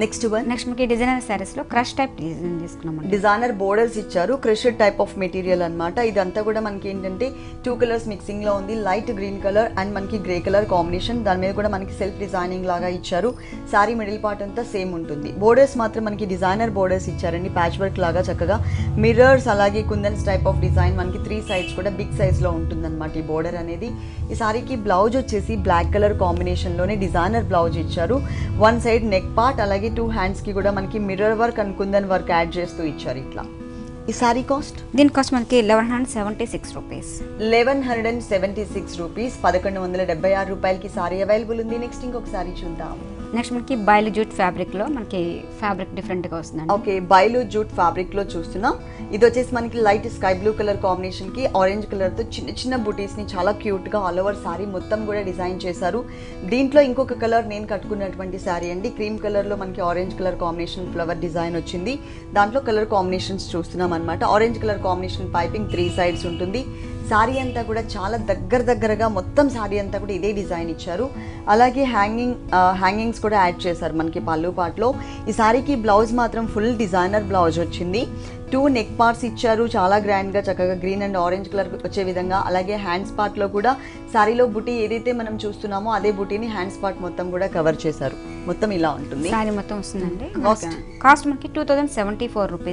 Next one, next మనకి designer saris లో crush type design తీసుకున్నాం. డిజైనర్ బోర్డర్స్ ఇచ్చారు, క్రష్డ్ టైప్ ఆఫ్ మెటీరియల్ అన్నమాట. ఇదంతా కూడా మనకి ఏంటంటే 2 కలర్స్ మిక్సింగ్ లో ఉంది, లైట్ గ్రీన్ కలర్ అండ్ మనకి గ్రే కలర్ కాంబినేషన్. దాని మీద కూడా మనకి సెల్ఫ్ డిజైనింగ్ లాగా ఇచ్చారు. సారీ మిడిల్ పార్ట్ అంతా సేమ్ ఉంటుంది. బోర్డర్స్ మాత్రం మనకి డిజైనర్ బోర్డర్స్ ఇచ్చారండి, ప్యాచ్ వర్క్ లాగా చక్కగా మిర్రర్స్, అలాగే కుందన్స్ టైప్ ఆఫ్ డిజైన్. మనకి 3 సైడ్స్ కూడా బిగ్ సైజ్ లో ఉంటుంది అనమాట ఈ బోర్డర్ అనేది. ఈ సారీకి బ్లౌజ్ వచ్చేసి బ్లాక్ కలర్ కాంబినేషన్ లోనే డిజైనర్ బ్లౌజ్ ఇచ్చారు. 1 సైడ్ నెక్ పార్ట్, అలాగే 2 హ్యాండ్స్ కి కూడా మనకి mirror work and kundan work add చేస్తూ ఇచ్చారు ఇట్లా. ఈ సారీ కాస్ట్, దీని కాస్ట్ మనకి 1176 రూపీస్. 1176 రూపీస్, 1176 రూపాయలకి సారీ అవైలబుల్ ఉంది. నెక్స్ట్ ఇంకొక సారీ చూద్దాం. నెక్స్ట్ మనకి బయలు జూట్ ఫ్యాబ్రిక్ లో మనకి ఫ్యాబ్రిక్ డిఫరెంట్ గా వస్తుంది. ఓకే, బయలు జూట్ ఫ్యాబ్రిక్ లో చూస్తున్నాం. ఇది వచ్చేసి మనకి light sky blue colour combination కి ఆరెంజ్ కలర్ తో చిన్న చిన్న బూటీస్ ని చాలా క్యూట్ గా ఆల్ ఓవర్ సారీ మొత్తం కూడా డిజైన్ చేశారు. దీంట్లో ఇంకొక కలర్ నేను కట్టుకున్నటువంటి సారీ అండి, క్రీమ్ కలర్ లో మనకి orange colour combination flower design వచ్చింది. దాంట్లో కలర్ కాంబినేషన్స్ చూస్తున్నాం అనమాట. Orange colour combination piping 3 sides ఉంటుంది. సారీ అంతా కూడా చాలా దగ్గరగా మొత్తం సారీ అంతా కూడా ఇదే డిజైన్ ఇచ్చారు. అలాగే హ్యాంగింగ్స్ కూడా యాడ్ చేశారు మనకి పళ్ళు పార్ట్లో. ఈ సారీకి బ్లౌజ్ మాత్రం ఫుల్ డిజైనర్ బ్లౌజ్ వచ్చింది. 2 నెక్ పార్ట్స్ ఇచ్చారు, చాలా గ్రాండ్గా చక్కగా గ్రీన్ అండ్ ఆరెంజ్ కలర్ వచ్చే విధంగా. అలాగే హ్యాండ్స్ పార్ట్లో కూడా సారీలో బుటీ ఏదైతే మనం చూస్తున్నామో అదే బుటీని హ్యాండ్స్ పార్ట్ మొత్తం కూడా కవర్ చేశారు. మొత్తం ఇలా ఉంటుంది సారీ మొత్తం వస్తుందండి. కాస్ట్ మనకి 2074 రూపీస్.